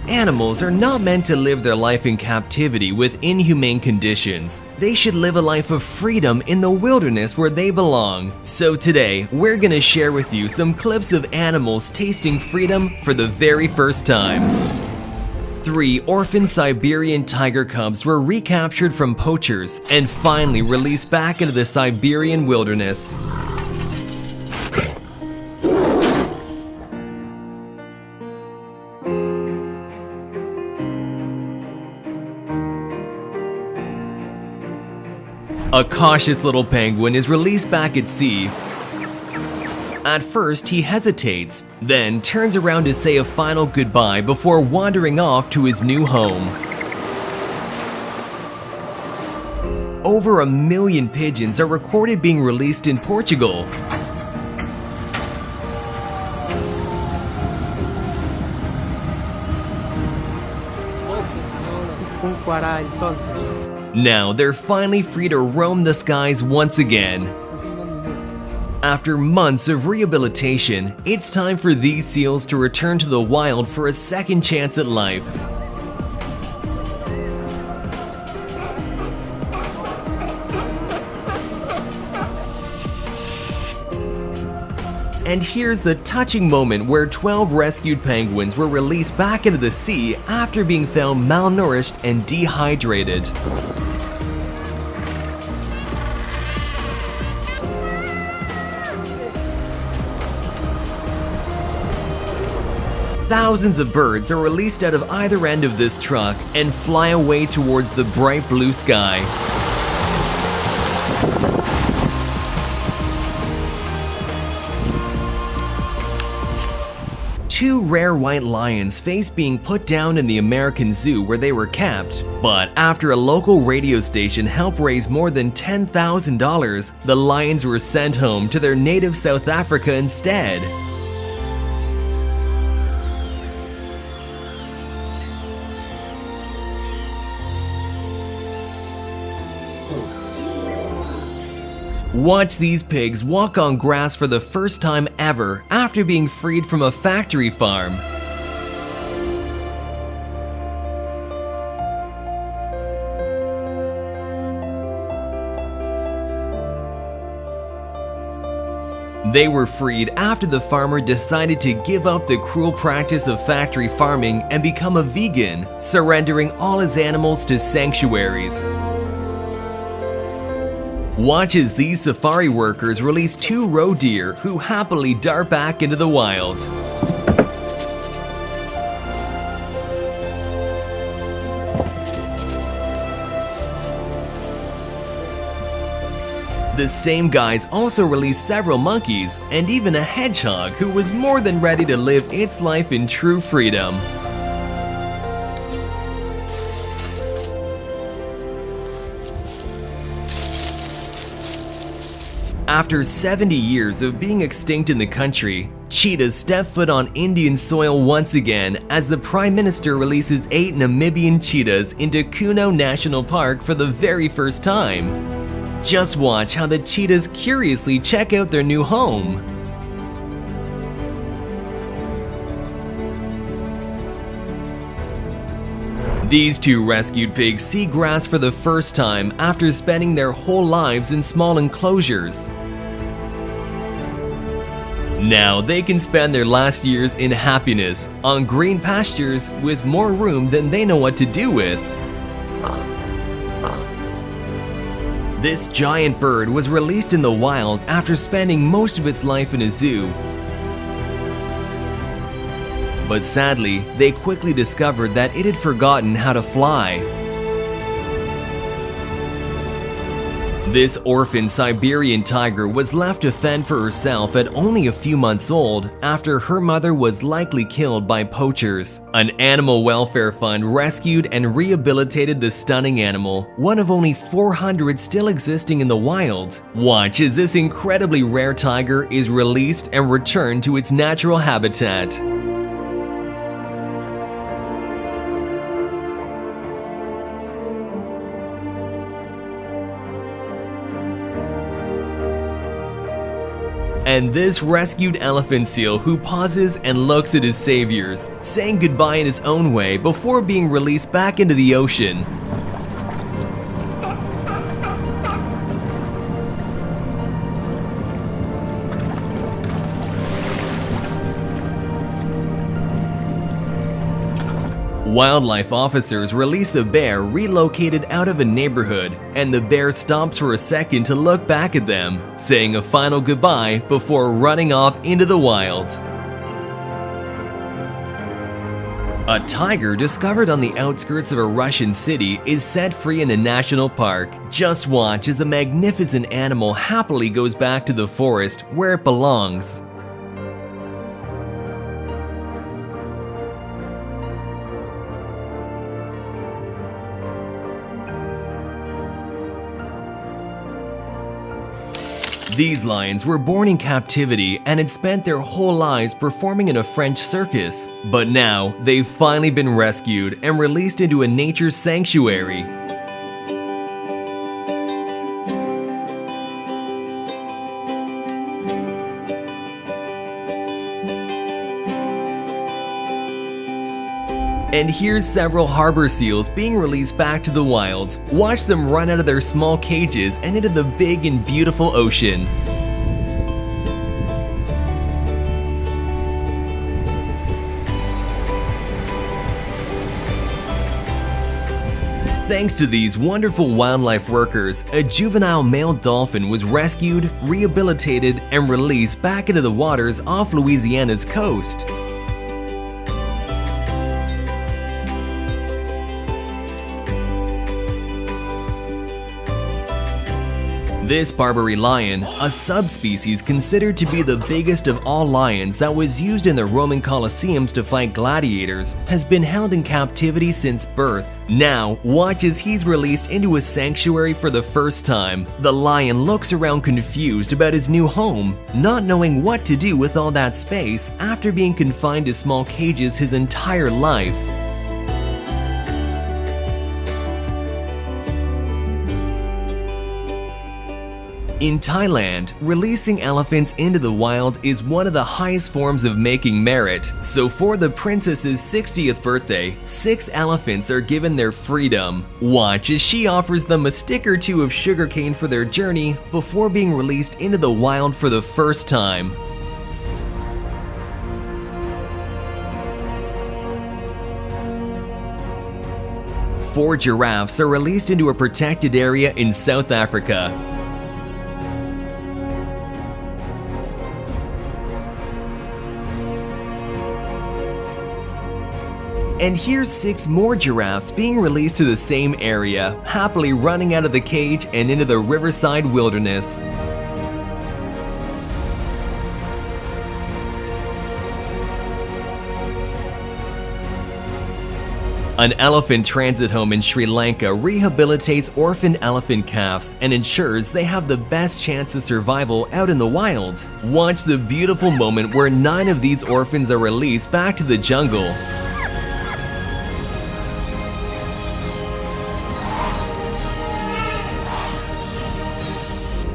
Animals are not meant to live their life in captivity with inhumane conditions. They should live a life of freedom in the wilderness where they belong. So today, we're gonna share with you some clips of animals tasting freedom for the very first time. 3 orphan Siberian tiger cubs were recaptured from poachers and finally released back into the Siberian wilderness. A cautious little penguin is released back at sea. At first, he hesitates, then turns around to say a final goodbye before wandering off to his new home. Over 1 million pigeons are recorded being released in Portugal. Now they're finally free to roam the skies once again. After months of rehabilitation, it's time for these seals to return to the wild for a second chance at life. And here's the touching moment where 12 rescued penguins were released back into the sea after being found malnourished and dehydrated. Thousands of birds are released out of either end of this truck and fly away towards the bright blue sky. Two rare white lions face being put down in the American Zoo where they were kept, but after a local radio station helped raise more than $10,000, the lions were sent home to their native South Africa instead. Watch these pigs walk on grass for the first time ever after being freed from a factory farm. They were freed after the farmer decided to give up the cruel practice of factory farming and become a vegan, surrendering all his animals to sanctuaries. Watch as these safari workers release 2 roe deer who happily dart back into the wild. The same guys also released several monkeys and even a hedgehog who was more than ready to live its life in true freedom. After 70 years of being extinct in the country, cheetahs step foot on Indian soil once again as the Prime Minister releases 8 Namibian cheetahs into Kuno National Park for the very first time. Just watch how the cheetahs curiously check out their new home. These 2 rescued pigs see grass for the first time after spending their whole lives in small enclosures. Now they can spend their last years in happiness on green pastures with more room than they know what to do with. This giant bird was released in the wild after spending most of its life in a zoo. But sadly, they quickly discovered that it had forgotten how to fly. This orphan Siberian tiger was left to fend for herself at only a few months old after her mother was likely killed by poachers. An animal welfare fund rescued and rehabilitated the stunning animal, one of only 400 still existing in the wild. Watch as this incredibly rare tiger is released and returned to its natural habitat. And this rescued elephant seal who pauses and looks at his saviors, saying goodbye in his own way before being released back into the ocean. Wildlife officers release a bear relocated out of a neighborhood, and the bear stops for a second to look back at them, saying a final goodbye before running off into the wild. A tiger discovered on the outskirts of a Russian city is set free in a national park. Just watch as the magnificent animal happily goes back to the forest where it belongs. These lions were born in captivity and had spent their whole lives performing in a French circus, but now they've finally been rescued and released into a nature sanctuary. And here's several harbor seals being released back to the wild. Watch them run out of their small cages and into the big and beautiful ocean. Thanks to these wonderful wildlife workers, a juvenile male dolphin was rescued, rehabilitated, and released back into the waters off Louisiana's coast. This Barbary lion, a subspecies considered to be the biggest of all lions that was used in the Roman Colosseums to fight gladiators, has been held in captivity since birth. Now, watch as he's released into a sanctuary for the first time. The lion looks around confused about his new home, not knowing what to do with all that space after being confined to small cages his entire life. In Thailand, releasing elephants into the wild is one of the highest forms of making merit. So for the princess's 60th birthday, 6 elephants are given their freedom. Watch as she offers them a stick or two of sugarcane for their journey before being released into the wild for the first time. Four giraffes are released into a protected area in South Africa. And here's 6 more giraffes being released to the same area, happily running out of the cage and into the riverside wilderness. An elephant transit home in Sri Lanka rehabilitates orphaned elephant calves and ensures they have the best chance of survival out in the wild. Watch the beautiful moment where 9 of these orphans are released back to the jungle.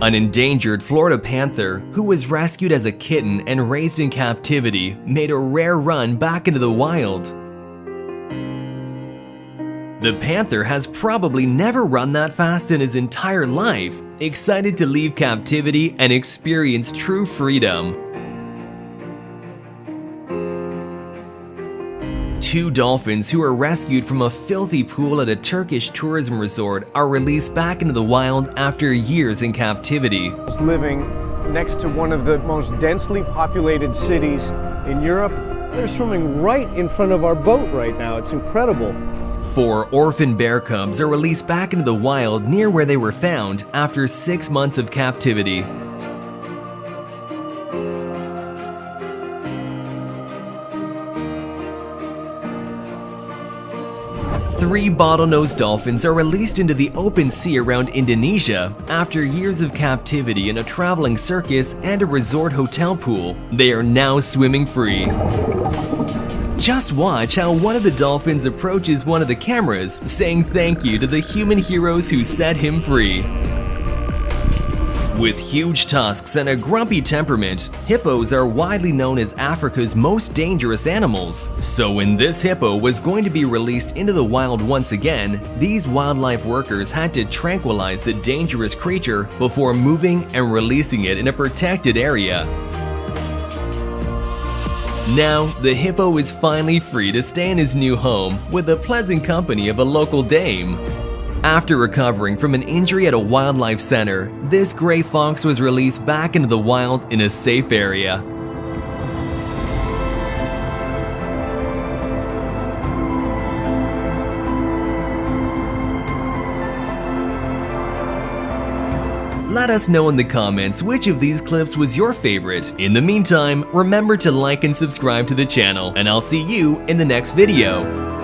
An endangered Florida panther, who was rescued as a kitten and raised in captivity, made a rare run back into the wild. The panther has probably never run that fast in his entire life, excited to leave captivity and experience true freedom. 2 dolphins who were rescued from a filthy pool at a Turkish tourism resort are released back into the wild after years in captivity. Living next to one of the most densely populated cities in Europe. They're swimming right in front of our boat right now. It's incredible. 4 orphan bear cubs are released back into the wild near where they were found after 6 months of captivity. 3 bottlenose dolphins are released into the open sea around Indonesia after years of captivity in a traveling circus and a resort hotel pool. They are now swimming free. Just watch how one of the dolphins approaches one of the cameras, saying thank you to the human heroes who set him free. With huge tusks and a grumpy temperament, hippos are widely known as Africa's most dangerous animals. So when this hippo was going to be released into the wild once again, these wildlife workers had to tranquilize the dangerous creature before moving and releasing it in a protected area. Now, the hippo is finally free to stay in his new home with the pleasant company of a local dame. After recovering from an injury at a wildlife center, this gray fox was released back into the wild in a safe area. Let us know in the comments which of these clips was your favorite. In the meantime, remember to like and subscribe to the channel, and I'll see you in the next video.